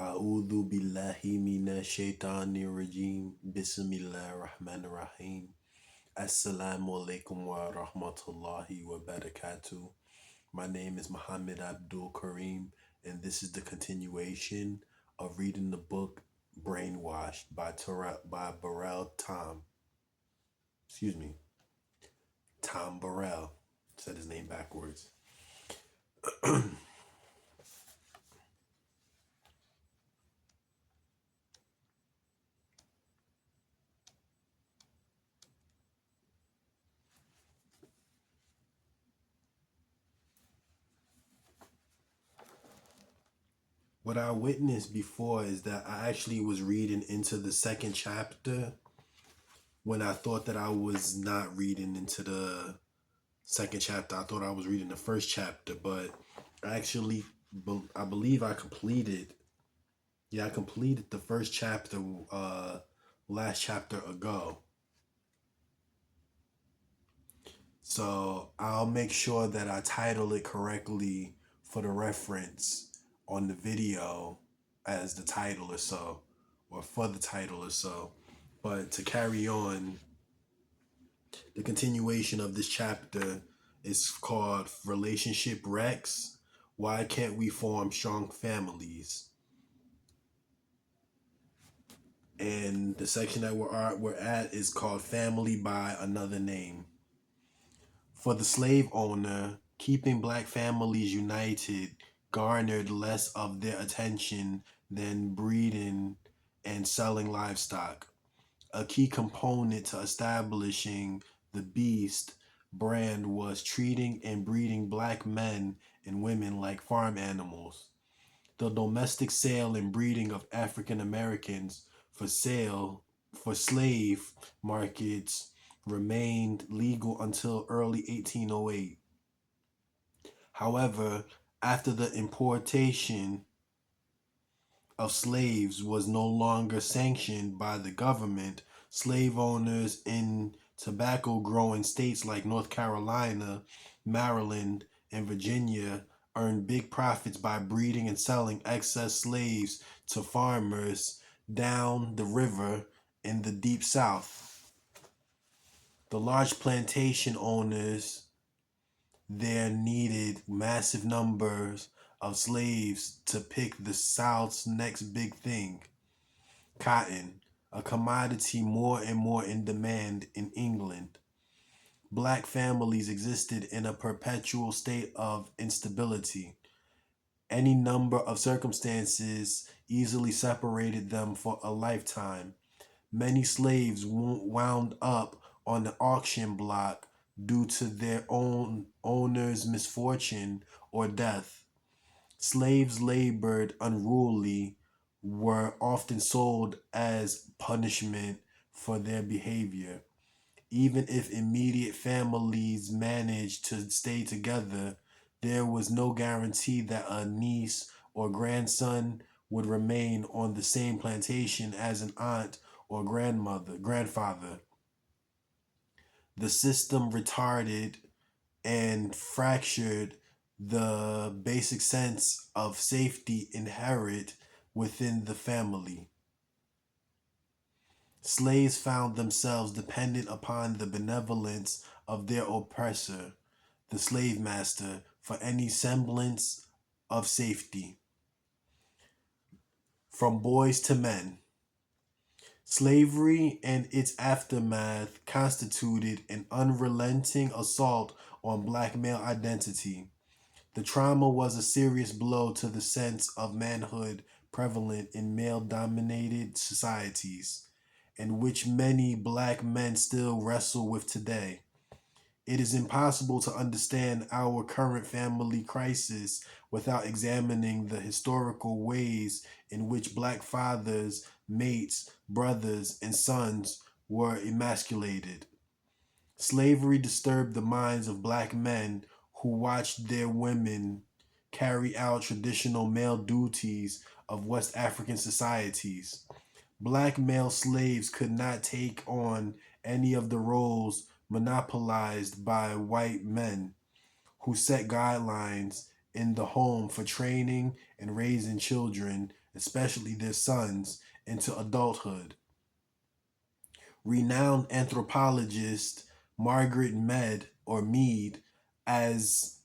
A'udhu billahi minash shaitani rajim. Bismillah rahman rahim. Assalamu alaikum wa rahmatullahi wa barakatuh. My name is Muhammad Abdul-Kareem, and this is the continuation of reading the book Brainwashed by Burrell Tom. Excuse me, Tom Burrell. Said his name backwards. What I witnessed before is that I actually was reading into the second chapter when I thought that I was not reading into the second chapter. I thought I was reading the first chapter, but I actually, I believe I completed. Yeah, I completed the first chapter last chapter ago. So I'll make sure that I title it correctly for the reference on the video as the title or so, or for the title or so. But to carry on, the continuation of this chapter is called Relationship Wrecks. Why can't we form strong families? And the section that we're at is called Family by Another Name. For the slave owner, keeping black families united garnered less of their attention than breeding and selling livestock. A key component to establishing the Beast brand was treating and breeding black men and women like farm animals. The domestic sale and breeding of African Americans for slave markets remained legal until early 1808. However, after the importation of slaves was no longer sanctioned by the government, slave owners in tobacco growing states like North Carolina, Maryland, and Virginia earned big profits by breeding and selling excess slaves to farmers down the river in the deep South. The large plantation owners there needed massive numbers of slaves to pick the South's next big thing, cotton, a commodity more and more in demand in England. Black families existed in a perpetual state of instability. Any number of circumstances easily separated them for a lifetime. Many slaves wound up on the auction block due to their own owner's misfortune or death. Slaves labored unruly, were often sold as punishment for their behavior. Even if immediate families managed to stay together, there was no guarantee that a niece or grandson would remain on the same plantation as an aunt or grandfather. The system retarded and fractured the basic sense of safety inherent within the family. Slaves found themselves dependent upon the benevolence of their oppressor, the slave master, for any semblance of safety. From boys to men, slavery and its aftermath constituted an unrelenting assault on black male identity. The trauma was a serious blow to the sense of manhood prevalent in male-dominated societies, and which many black men still wrestle with today. It is impossible to understand our current family crisis without examining the historical ways in which black fathers, mates, brothers, and sons were emasculated. Slavery disturbed the minds of black men who watched their women carry out traditional male duties of West African societies. Black male slaves could not take on any of the roles monopolized by white men who set guidelines in the home for training and raising children especially their sons, into adulthood. Renowned anthropologist Margaret Mead, as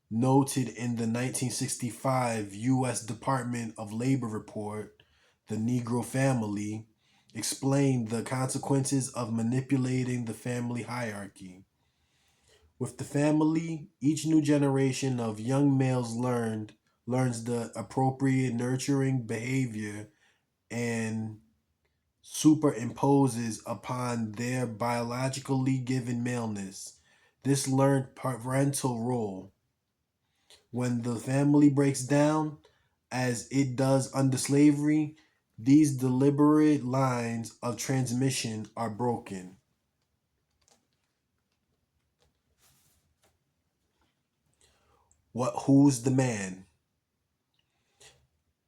noted in the 1965 U.S. Department of Labor report, The Negro Family, explained the consequences of manipulating the family hierarchy. With the family, each new generation of young males learns the appropriate nurturing behavior and superimposes upon their biologically given maleness. This learned parental role. When the family breaks down, as it does under slavery, these deliberate lines of transmission are broken. Who's the man?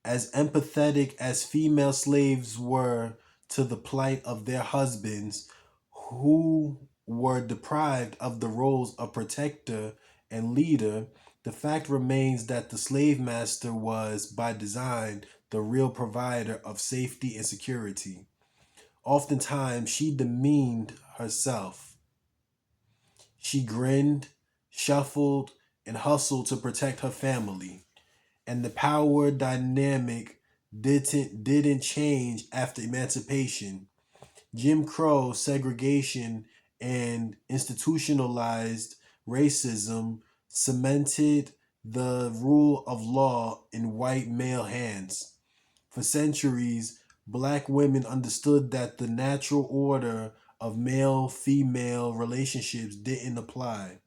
As empathetic as female slaves were to the plight of their husbands, who were deprived of the roles of protector and leader, the fact remains that the slave master was, by design, the real provider of safety and security. Oftentimes, she demeaned herself. She grinned, shuffled, and hustled to protect her family. And the power dynamic didn't change after emancipation. Jim Crow, segregation, and institutionalized racism cemented the rule of law in white male hands. For centuries, black women understood that the natural order of male female relationships didn't apply.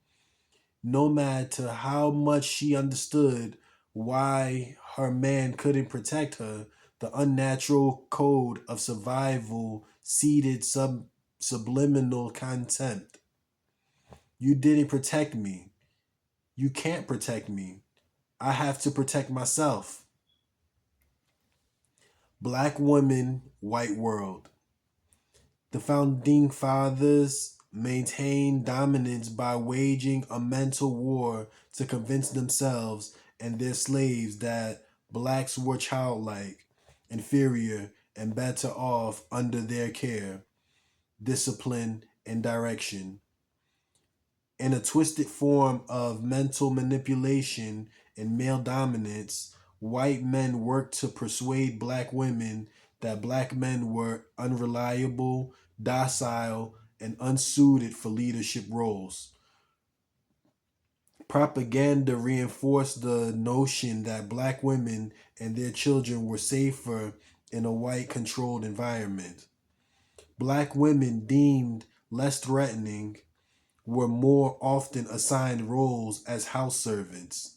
No matter how much she understood why her man couldn't protect her, the unnatural code of survival seeded subliminal contempt. You didn't protect me. You can't protect me. I have to protect myself. Black woman, white world. The founding fathers maintained dominance by waging a mental war to convince themselves and their slaves that blacks were childlike, inferior, and better off under their care, discipline, and direction. In a twisted form of mental manipulation and male dominance, white men worked to persuade black women that black men were unreliable, docile, and unsuited for leadership roles. Propaganda reinforced the notion that black women and their children were safer in a white controlled environment. Black women, deemed less threatening, were more often assigned roles as house servants.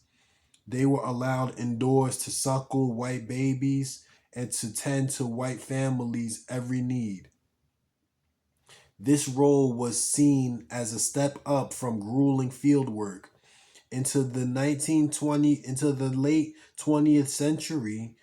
They were allowed indoors to suckle white babies and to tend to white families' every need. This role was seen as a step up from grueling field work. Into the late 20th century,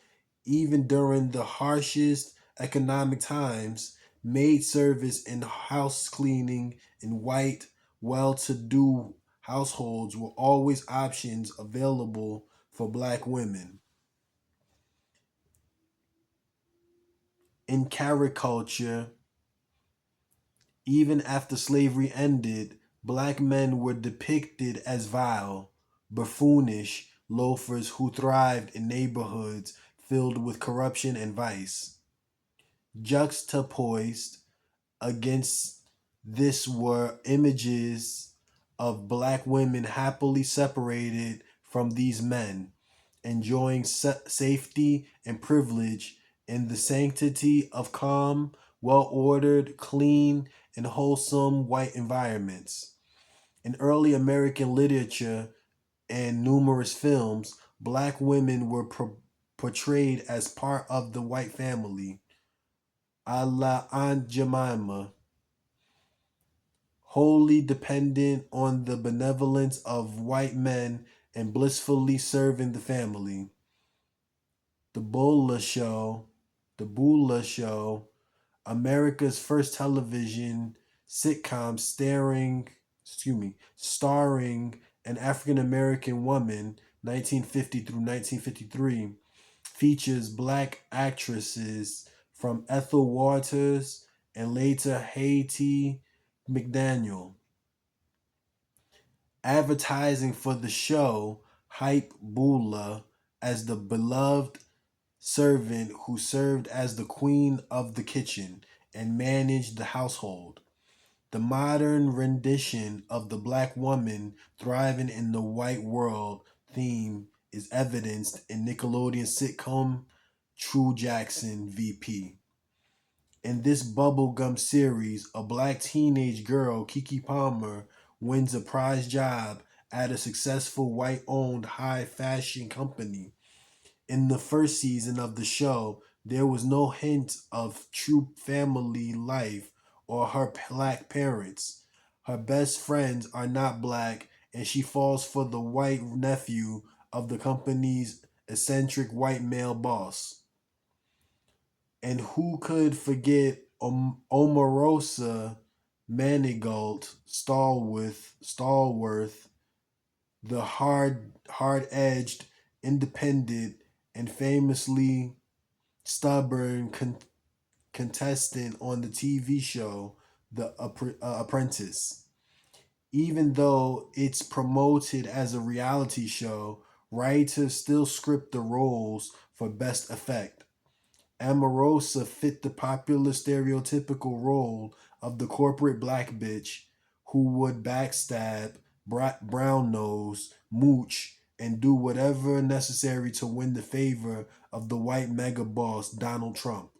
even during the harshest economic times, maid service and house cleaning in white, well to do households were always options available for black women. In caricature, even after slavery ended, black men were depicted as vile, buffoonish loafers who thrived in neighborhoods filled with corruption and vice. Juxtaposed against this were images of black women happily separated from these men, enjoying safety and privilege in the sanctity of calm, well ordered, clean, and wholesome white environments. In early American literature and numerous films, black women were portrayed as part of the white family, a la Aunt Jemima, wholly dependent on the benevolence of white men and blissfully serving the family. The The Bula Show, America's first television sitcom starring an African American woman, 1950 through 1953, features black actresses from Ethel Waters and later Hattie McDaniel. Advertising for the show hype Bula as the beloved servant who served as the queen of the kitchen and managed the household. The modern rendition of the black woman thriving in the white world theme is evidenced in Nickelodeon sitcom True Jackson VP. In this bubblegum series, a black teenage girl, Kiki Palmer, wins a prize job at a successful white owned high fashion company. In the first season of the show, there was no hint of true family life or her black parents. Her best friends are not black, and she falls for the white nephew of the company's eccentric white male boss. And who could forget Omarosa Manigault, Stallworth, the hard-edged, independent, and famously stubborn contestant on the TV show The Apprentice. Even though it's promoted as a reality show, writers still script the roles for best effect. Amorosa fit the popular stereotypical role of the corporate black bitch who would backstab, brown nose, mooch, and do whatever necessary to win the favor of the white mega boss Donald Trump.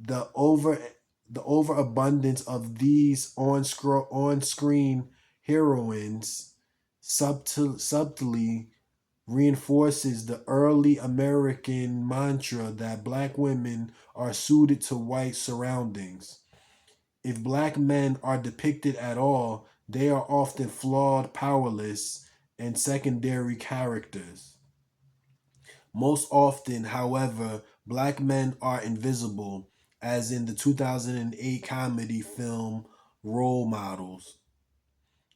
The over the overabundance of these on screen heroines subtly reinforces the early American mantra that black women are suited to white surroundings. If black men are depicted at all, they are often flawed, powerless, and secondary characters. Most often, however, black men are invisible, as in the 2008 comedy film Role Models.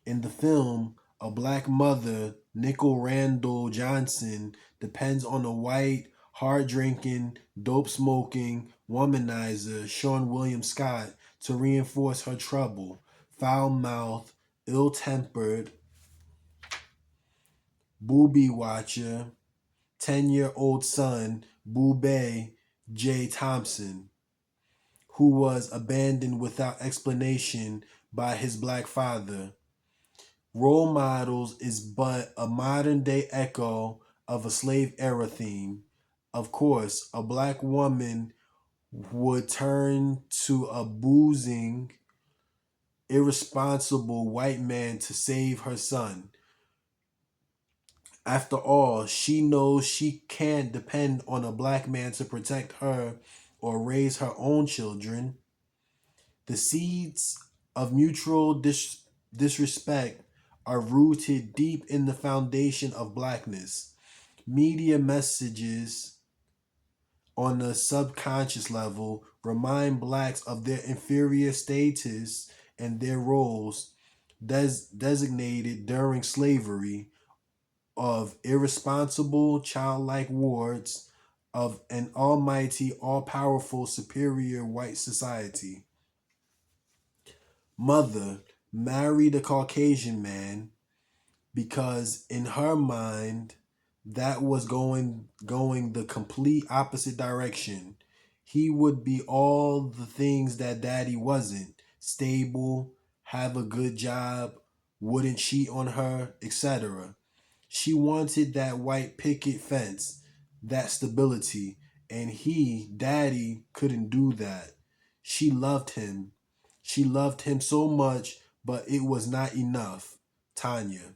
In the film, a black mother, Nicole Randall Johnson, depends on a white, hard drinking, dope smoking womanizer, Sean William Scott, to reinforce her trouble, foul mouthed, ill tempered, booby watcher, 10-year-old son, Boobay J. Thompson, who was abandoned without explanation by his black father. Role Models is but a modern day echo of a slave era theme. Of course, a black woman would turn to a boozing, irresponsible white man to save her son. After all, she knows she can't depend on a black man to protect her or raise her own children. The seeds of mutual disrespect are rooted deep in the foundation of blackness. Media messages on a subconscious level remind blacks of their inferior status and their roles designated during slavery of irresponsible childlike wards of an almighty, all-powerful, superior white society. Mother married a Caucasian man because in her mind that was going the complete opposite direction. He would be all the things that daddy wasn't: stable, have a good job, wouldn't cheat on her, etc. She wanted that white picket fence, that stability, and daddy, couldn't do that. She loved him. She loved him so much, but it was not enough. Tanya.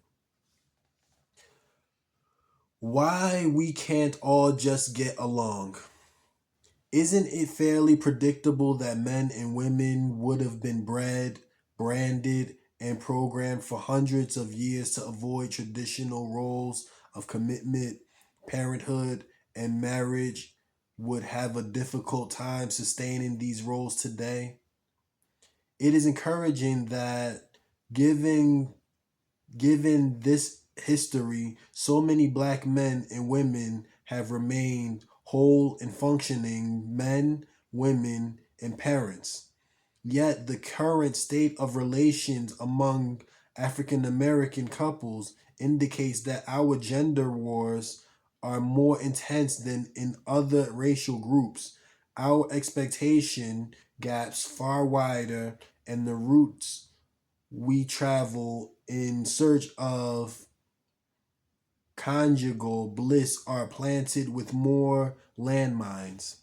Why we can't all just get along? Isn't it fairly predictable that men and women would have been bred, branded, and programmed for hundreds of years to avoid traditional roles of commitment, parenthood, and marriage would have a difficult time sustaining these roles today? It is encouraging that given given this history, so many black men and women have remained whole and functioning men, women, and parents. Yet the current state of relations among African American couples indicates that our gender wars are more intense than in other racial groups. Our expectation gaps far wider, and the routes we travel in search of conjugal bliss are planted with more landmines.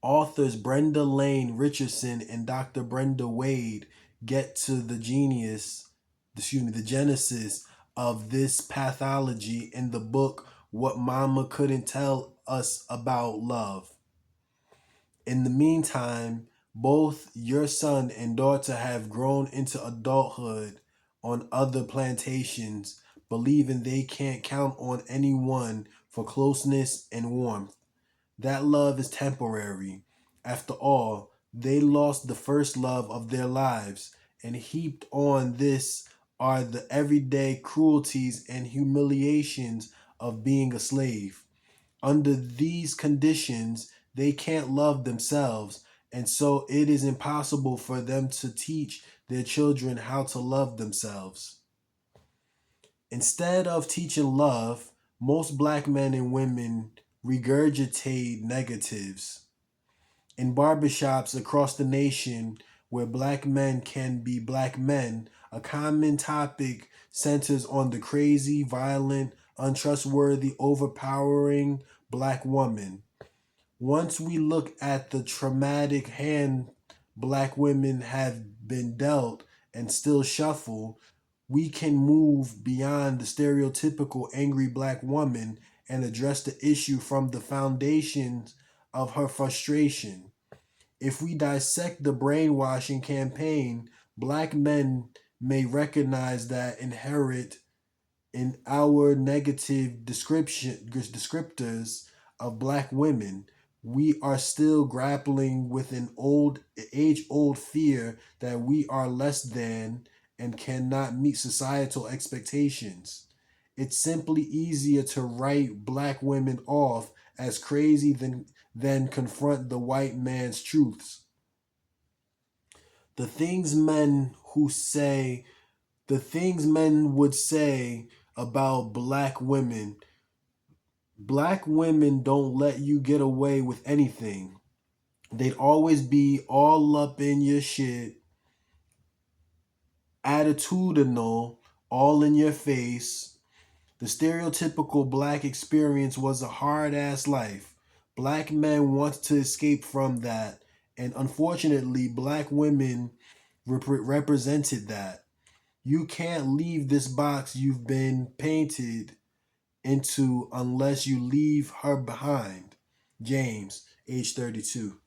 Authors Brenda Lane Richardson and Dr. Brenda Wade get to the genesis of this pathology in the book What Mama Couldn't Tell Us About Love. In the meantime, both your son and daughter have grown into adulthood on other plantations, believing they can't count on anyone for closeness and warmth. That love is temporary. After all, they lost the first love of their lives, and heaped on this are the everyday cruelties and humiliations of being a slave. Under these conditions, they can't love themselves, and so it is impossible for them to teach their children how to love themselves. Instead of teaching love, most black men and women regurgitate negatives. In barbershops across the nation where black men can be black men, a common topic centers on the crazy, violent, untrustworthy, overpowering black woman. Once we look at the traumatic hand black women have been dealt and still shuffle, we can move beyond the stereotypical angry black woman and address the issue from the foundations of her frustration. If we dissect the brainwashing campaign, black men may recognize that inherent in our negative descriptors of black women, we are still grappling with an age old fear that we are less than and cannot meet societal expectations. It's simply easier to write black women off as crazy than confront the white man's truths. The things men who say the things men would say about black women don't let you get away with anything. They'd always be all up in your shit, attitudinal, all in your face. The stereotypical black experience was a hard ass life. Black men want to escape from that, and unfortunately black women represented that. You can't leave this box you've been painted into unless you leave her behind. James, age 32.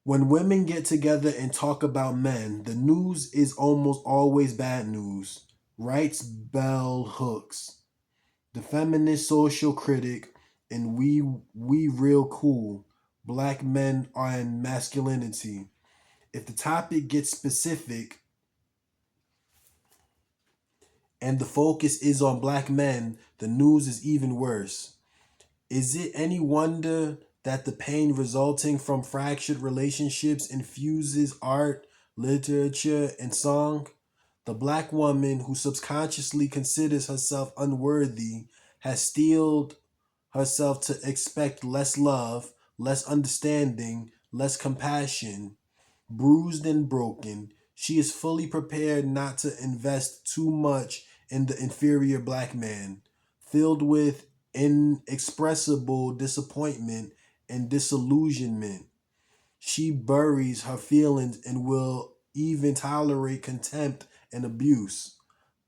When women get together and talk about men, the news is almost always bad news. Writes Bell Hooks, the feminist social critic, and we real cool. Black men are in masculinity. If the topic gets specific, and the focus is on black men, the news is even worse. Is it any wonder that the pain resulting from fractured relationships infuses art, literature, and song? The black woman who subconsciously considers herself unworthy has steeled herself to expect less love, less understanding, less compassion. Bruised and broken, she is fully prepared not to invest too much in the inferior black man. Filled with inexpressible disappointment and disillusionment, she buries her feelings and will even tolerate contempt and abuse.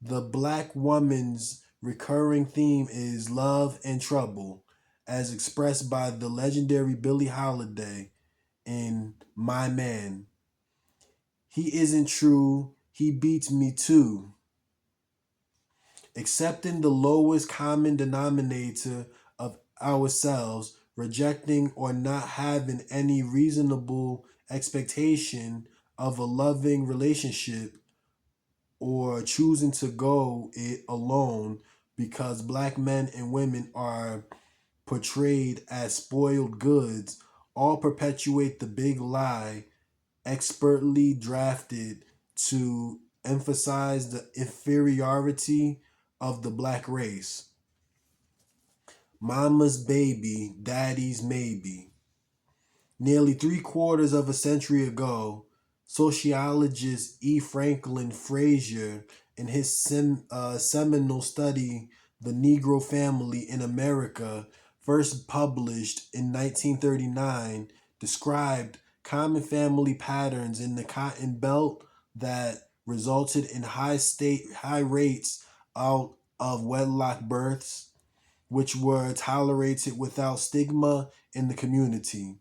The black woman's recurring theme is love and trouble, as expressed by the legendary Billie Holiday in My Man. He isn't true, he beats me too. Accepting the lowest common denominator of ourselves, rejecting or not having any reasonable expectation of a loving relationship, or choosing to go it alone because black men and women are portrayed as spoiled goods, all perpetuate the big lie expertly drafted to emphasize the inferiority of the black race. Mama's baby, daddy's maybe. Nearly three-quarters of a century ago, sociologist E. Franklin Frazier, in his seminal study, The Negro Family in America, first published in 1939, described common family patterns in the Cotton Belt that resulted in high rates out of wedlock births, which were tolerated without stigma in the community.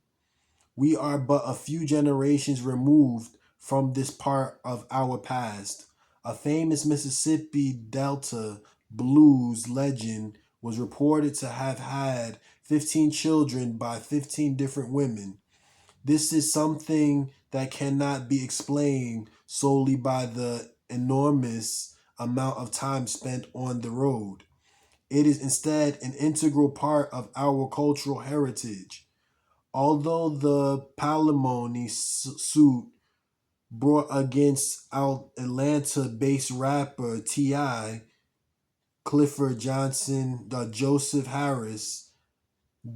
We are but a few generations removed from this part of our past. A famous Mississippi Delta blues legend was reported to have had 15 children by 15 different women. This is something that cannot be explained solely by the enormous amount of time spent on the road. It is instead an integral part of our cultural heritage. Although the palimony suit brought against Atlanta-based rapper T.I., Clifford Johnson, Joseph Harris,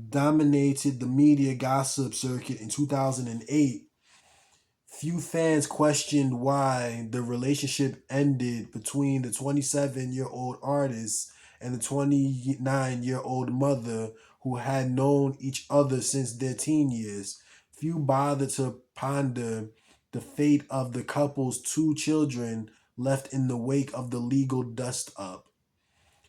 dominated the media gossip circuit in 2008, few fans questioned why the relationship ended between the 27-year-old artist and the 29-year-old mother who had known each other since their teen years. Few bothered to ponder the fate of the couple's two children left in the wake of the legal dust up.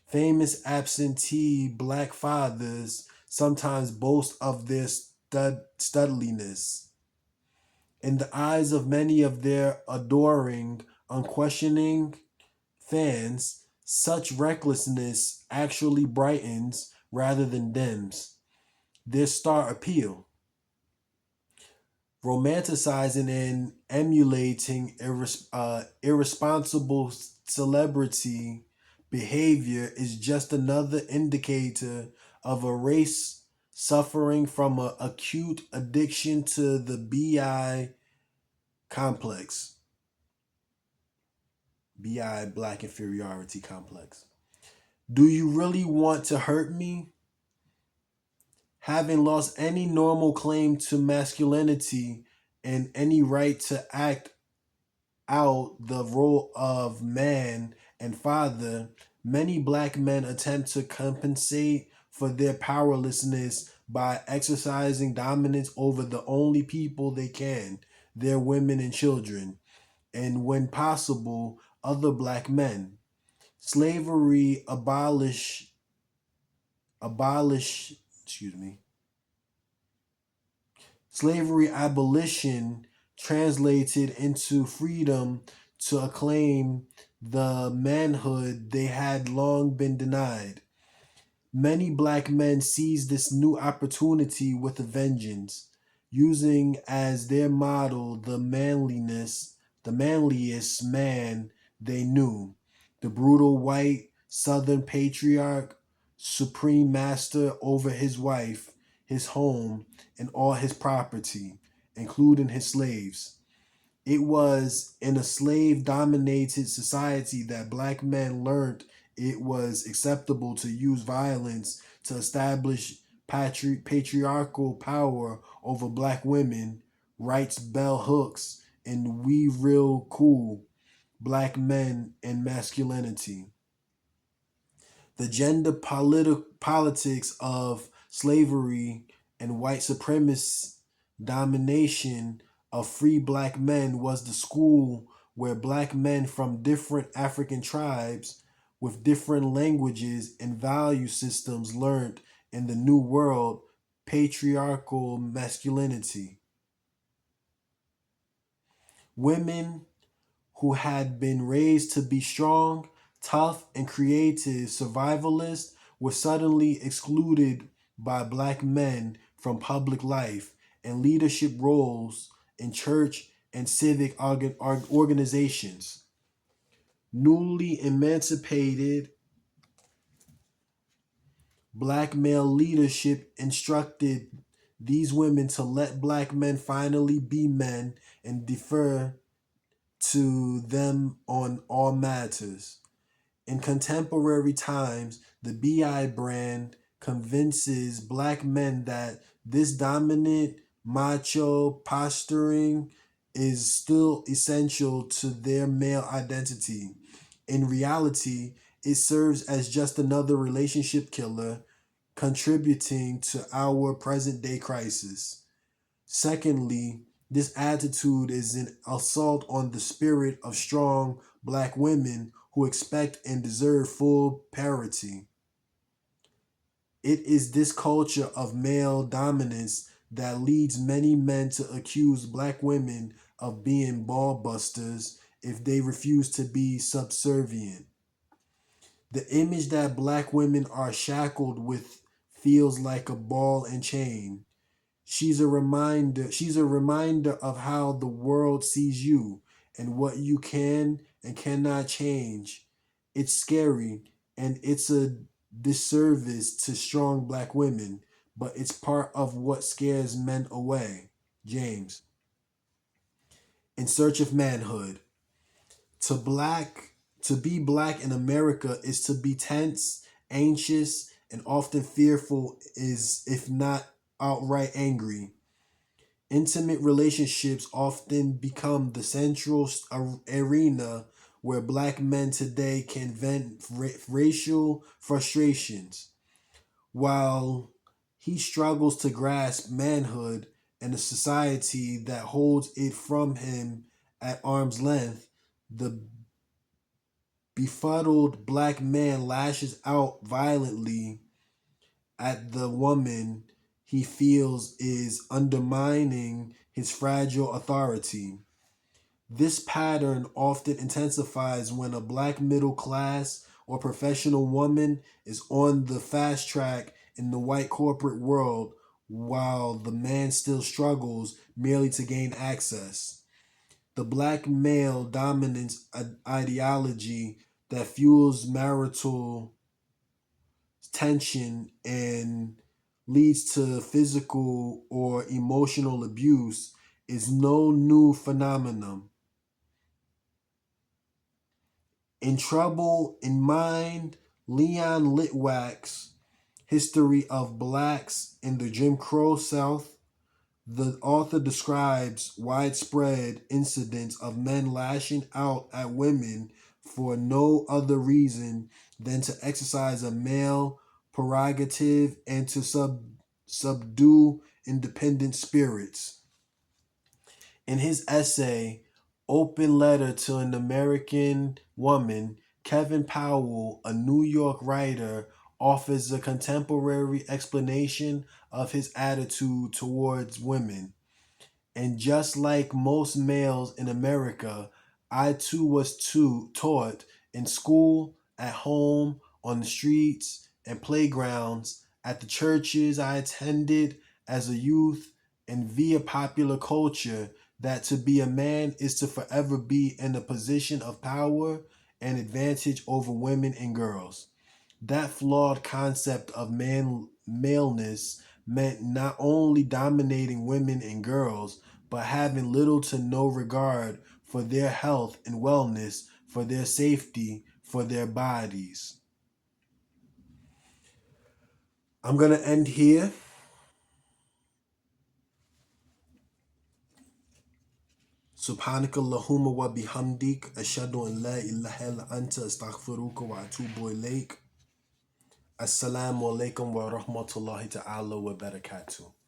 Famous absentee black fathers sometimes boast of their studliness. In the eyes of many of their adoring, unquestioning fans, such recklessness actually brightens rather than dims their star appeal. Romanticizing and emulating irresponsible celebrity behavior is just another indicator of a race suffering from an acute addiction to the BI complex. BI, black inferiority complex. Do you really want to hurt me? Having lost any normal claim to masculinity and any right to act out the role of man and father, many black men attempt to compensate for their powerlessness by exercising dominance over the only people they can, their women and children, and when possible, other black men. Slavery abolish excuse me. Slavery abolition translated into freedom to acclaim the manhood they had long been denied. Many black men seized this new opportunity with a vengeance, using as their model the manliest man they knew, the brutal white Southern patriarch, supreme master over his wife, his home, and all his property, including his slaves. It was in a slave dominated society that black men learned it was acceptable to use violence to establish patriarchal power over black women, writes Bell Hooks in We Real Cool, Black Men and Masculinity. The gender politics of slavery and white supremacist domination of free black men was the school where black men from different African tribes with different languages and value systems learned in the new world patriarchal masculinity. Women who had been raised to be strong, tough, and creative survivalists were suddenly excluded by black men from public life and leadership roles in church and civic organizations. Newly emancipated Black male leadership instructed these women to let black men finally be men and defer to them on all matters. In contemporary times, the BI brand convinces black men that this dominant macho posturing is still essential to their male identity. In reality, it serves as just another relationship killer contributing to our present day crisis. Secondly, this attitude is an assault on the spirit of strong black women who expect and deserve full parity. It is this culture of male dominance that leads many men to accuse black women of being ball busters if they refuse to be subservient. The image that black women are shackled with feels like a ball and chain. She's a reminder of how the world sees you and what you can and cannot change. It's scary and it's a disservice to strong black women, but it's part of what scares men away. James. In search of manhood. To black to be black in America is to be tense, anxious, and often fearful, is if not outright angry. Intimate relationships often become the central arena where black men today can vent racial frustrations. While he struggles to grasp manhood in a society that holds it from him at arm's length, the befuddled black man lashes out violently at the woman he feels is undermining his fragile authority. This pattern often intensifies when a black middle class or professional woman is on the fast track in the white corporate world while the man still struggles merely to gain access. The black male dominance ideology that fuels marital tension and leads to physical or emotional abuse is no new phenomenon. In Trouble in Mind, Leon Litwack's History of Blacks in the Jim Crow South, the author describes widespread incidents of men lashing out at women for no other reason than to exercise a male prerogative and to subdue independent spirits. In his essay, Open Letter to an American Woman, Kevin Powell, a New York writer, offers a contemporary explanation of his attitude towards women. And just like most males in America, I too was taught in school, at home, on the streets and playgrounds, at the churches I attended as a youth, and via popular culture that to be a man is to forever be in a position of power and advantage over women and girls. That flawed concept of maleness meant not only dominating women and girls, but having little to no regard for their health and wellness, for their safety, for their bodies. I'm going to end here. سبحانك اللهم وبحمدك أشهد أن لا إله إلا أنت أستغفرك وأتوب إليك. Assalamu alaikum wa rahmatullahi ta'ala wa barakatuh.